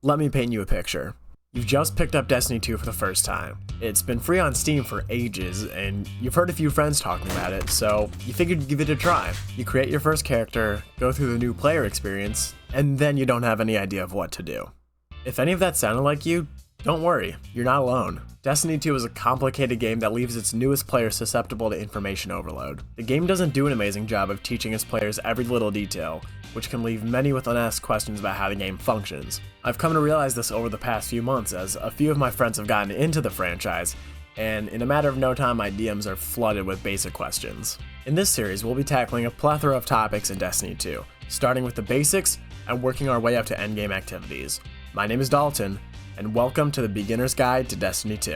Let me paint you a picture. You've just picked up Destiny 2 for the first time. It's been free on Steam for ages, and you've heard a few friends talking about it, so you figured you'd give it a try. You create your first character, go through the new player experience, and then you don't have any idea of what to do. If any of that sounded like you, don't worry, you're not alone. Destiny 2 is a complicated game that leaves its newest players susceptible to information overload. The game doesn't do an amazing job of teaching its players every little detail, which can leave many with unasked questions about how the game functions. I've come to realize this over the past few months as a few of my friends have gotten into the franchise, and in a matter of no time my DMs are flooded with basic questions. In this series, we'll be tackling a plethora of topics in Destiny 2, starting with the basics and working our way up to endgame activities. My name is Dalton, and welcome to the Beginner's Guide to Destiny 2.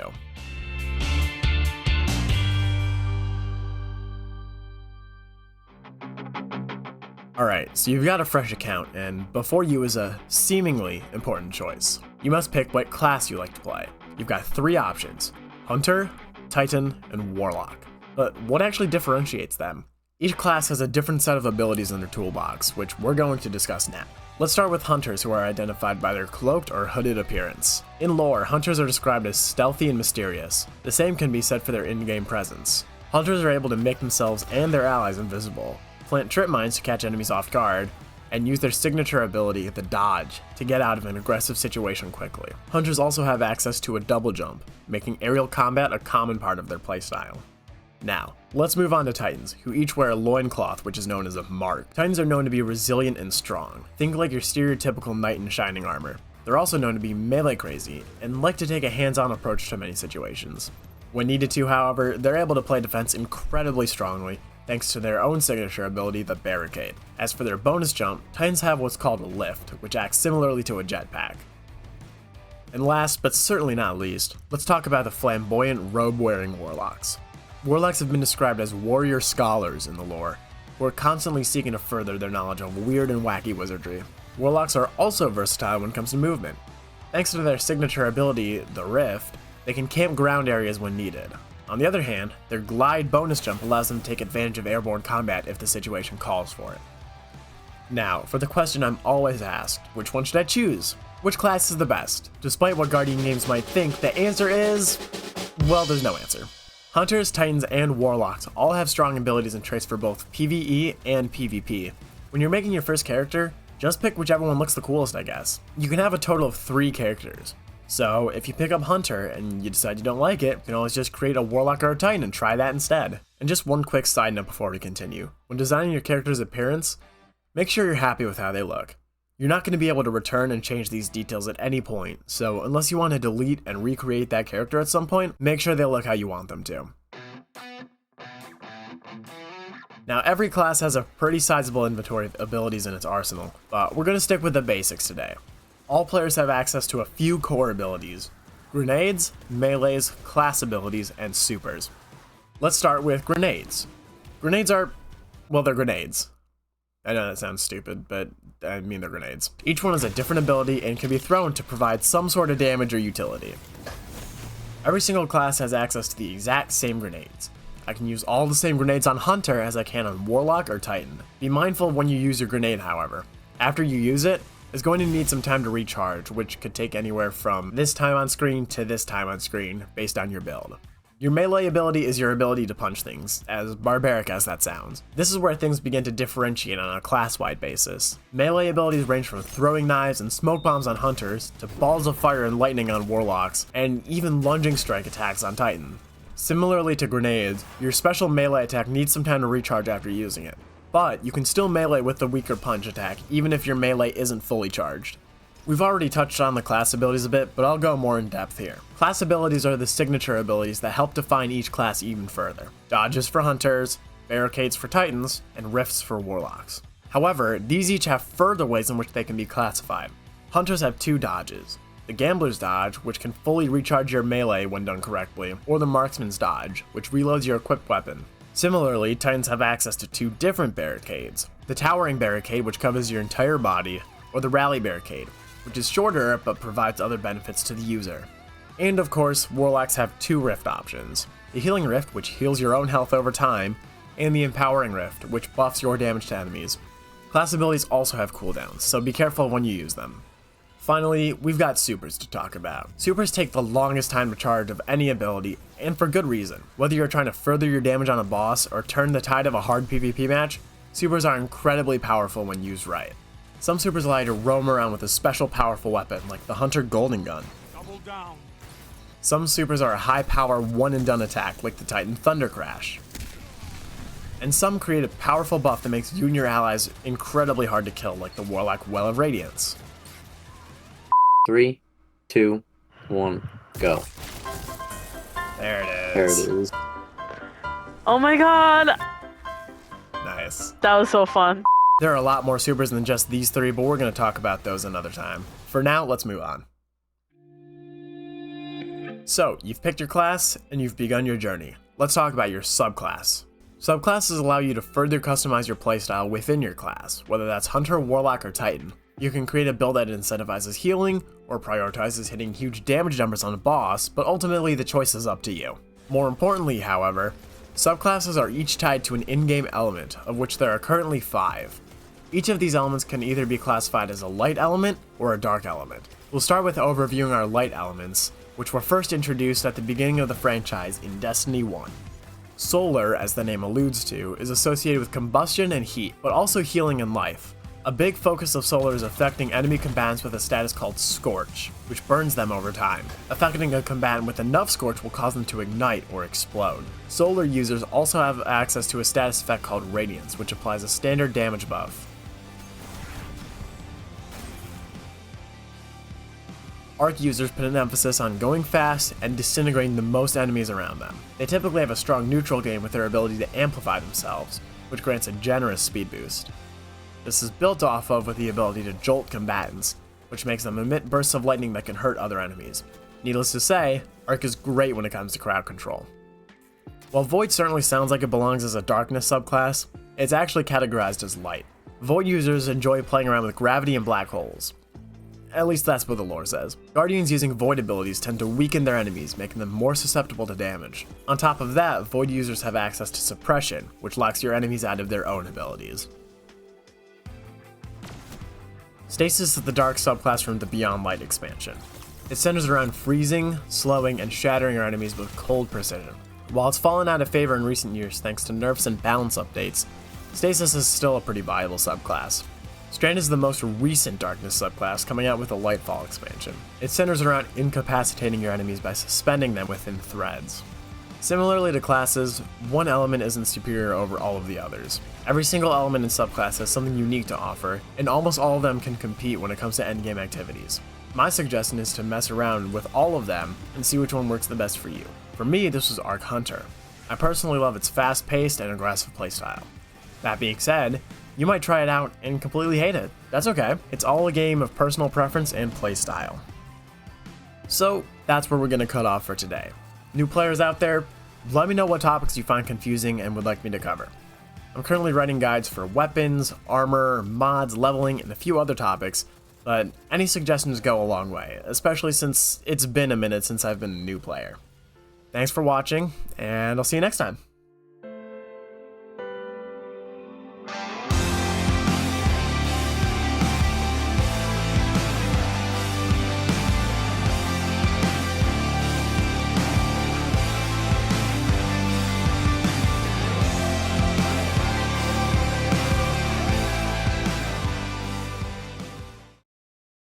Alright, so you've got a fresh account, and before you is a seemingly important choice. You must pick what class you like to play. You've got three options: Hunter, Titan, and Warlock. But what actually differentiates them? Each class has a different set of abilities in their toolbox, which we're going to discuss now. Let's start with Hunters, who are identified by their cloaked or hooded appearance. In lore, Hunters are described as stealthy and mysterious. The same can be said for their in-game presence. Hunters are able to make themselves and their allies invisible, plant trip mines to catch enemies off guard, and use their signature ability, the Dodge, to get out of an aggressive situation quickly. Hunters also have access to a double jump, making aerial combat a common part of their playstyle. Now, let's move on to Titans, who each wear a loincloth, which is known as a mark. Titans are known to be resilient and strong. Think like your stereotypical knight in shining armor. They're also known to be melee crazy, and like to take a hands-on approach to many situations. When needed to, however, they're able to play defense incredibly strongly, thanks to their own signature ability, the Barricade. As for their bonus jump, Titans have what's called a lift, which acts similarly to a jetpack. And last, but certainly not least, let's talk about the flamboyant robe-wearing Warlocks. Warlocks have been described as warrior scholars in the lore, who are constantly seeking to further their knowledge of weird and wacky wizardry. Warlocks are also versatile when it comes to movement. Thanks to their signature ability, the Rift, they can camp ground areas when needed. On the other hand, their glide bonus jump allows them to take advantage of airborne combat if the situation calls for it. Now, for the question I'm always asked, which one should I choose? Which class is the best? Despite what Guardian games might think, the answer is, well, there's no answer. Hunters, Titans, and Warlocks all have strong abilities and traits for both PvE and PvP. When you're making your first character, just pick whichever one looks the coolest, I guess. You can have a total of 3 characters. So, if you pick up Hunter and you decide you don't like it, you can always just create a Warlock or a Titan and try that instead. And just one quick side note before we continue. When designing your character's appearance, make sure you're happy with how they look. You're not going to be able to return and change these details at any point, so unless you want to delete and recreate that character at some point, make sure they look how you want them to. Now, every class has a pretty sizable inventory of abilities in its arsenal, but we're going to stick with the basics today. All players have access to a few core abilities: grenades, melees, class abilities, and supers. Let's start with grenades. Grenades are, well, they're grenades. I know that sounds stupid, but I mean they're grenades. Each one has a different ability and can be thrown to provide some sort of damage or utility. Every single class has access to the exact same grenades. I can use all the same grenades on Hunter as I can on Warlock or Titan. Be mindful when you use your grenade, however. After you use it, it's going to need some time to recharge, which could take anywhere from this time on screen to this time on screen, based on your build. Your melee ability is your ability to punch things, as barbaric as that sounds. This is where things begin to differentiate on a class-wide basis. Melee abilities range from throwing knives and smoke bombs on Hunters, to balls of fire and lightning on Warlocks, and even lunging strike attacks on Titan. Similarly to grenades, your special melee attack needs some time to recharge after using it, but you can still melee with the weaker punch attack even if your melee isn't fully charged. We've already touched on the class abilities a bit, but I'll go more in depth here. Class abilities are the signature abilities that help define each class even further. Dodges for Hunters, Barricades for Titans, and Rifts for Warlocks. However, these each have further ways in which they can be classified. Hunters have 2 dodges: the Gambler's Dodge, which can fully recharge your melee when done correctly, or the Marksman's Dodge, which reloads your equipped weapon. Similarly, Titans have access to 2 different barricades: the Towering Barricade, which covers your entire body, or the Rally Barricade, which is shorter but provides other benefits to the user. And of course, Warlocks have 2 Rift options: the Healing Rift, which heals your own health over time, and the Empowering Rift, which buffs your damage to enemies. Class abilities also have cooldowns, so be careful when you use them. Finally, we've got supers to talk about. Supers take the longest time to charge of any ability, and for good reason. Whether you're trying to further your damage on a boss or turn the tide of a hard PvP match, supers are incredibly powerful when used right. Some supers allow you to roam around with a special powerful weapon, like the Hunter Golden Gun. Double down. Some supers are a high power one and done attack, like the Titan Thunder Crash. And some create a powerful buff that makes you and your allies incredibly hard to kill, like the Warlock Well of Radiance. 3, 2, 1, go. There it is. There it is. Oh my god! Nice. That was so fun. There are a lot more supers than just these three, but we're going to talk about those another time. For now, let's move on. So, you've picked your class, and you've begun your journey. Let's talk about your subclass. Subclasses allow you to further customize your playstyle within your class, whether that's Hunter, Warlock, or Titan. You can create a build that incentivizes healing, or prioritizes hitting huge damage numbers on a boss, but ultimately the choice is up to you. More importantly, however, subclasses are each tied to an in-game element, of which there are currently 5. Each of these elements can either be classified as a light element or a dark element. We'll start with overviewing our light elements, which were first introduced at the beginning of the franchise in Destiny 1. Solar, as the name alludes to, is associated with combustion and heat, but also healing and life. A big focus of Solar is affecting enemy combatants with a status called Scorch, which burns them over time. Affecting a combatant with enough Scorch will cause them to ignite or explode. Solar users also have access to a status effect called Radiance, which applies a standard damage buff. Arc users put an emphasis on going fast and disintegrating the most enemies around them. They typically have a strong neutral game with their ability to amplify themselves, which grants a generous speed boost. This is built off of with the ability to jolt combatants, which makes them emit bursts of lightning that can hurt other enemies. Needless to say, Arc is great when it comes to crowd control. While Void certainly sounds like it belongs as a darkness subclass, it's actually categorized as light. Void users enjoy playing around with gravity and black holes. At least that's what the lore says. Guardians using Void abilities tend to weaken their enemies, making them more susceptible to damage. On top of that, Void users have access to Suppression, which locks your enemies out of their own abilities. Stasis is the dark subclass from the Beyond Light expansion. It centers around freezing, slowing, and shattering your enemies with cold precision. While it's fallen out of favor in recent years thanks to nerfs and balance updates, Stasis is still a pretty viable subclass. Strand is the most recent darkness subclass, coming out with the Lightfall expansion. It centers around incapacitating your enemies by suspending them within threads. Similarly to classes, one element isn't superior over all of the others. Every single element in subclass has something unique to offer, and almost all of them can compete when it comes to endgame activities. My suggestion is to mess around with all of them and see which one works the best for you. For me, this was Arc Hunter. I personally love its fast-paced and aggressive playstyle. That being said, you might try it out and completely hate it. That's okay. It's all a game of personal preference and playstyle. So, that's where we're going to cut off for today. New players out there, let me know what topics you find confusing and would like me to cover. I'm currently writing guides for weapons, armor, mods, leveling, and a few other topics, but any suggestions go a long way, especially since it's been a minute since I've been a new player. Thanks for watching, and I'll see you next time.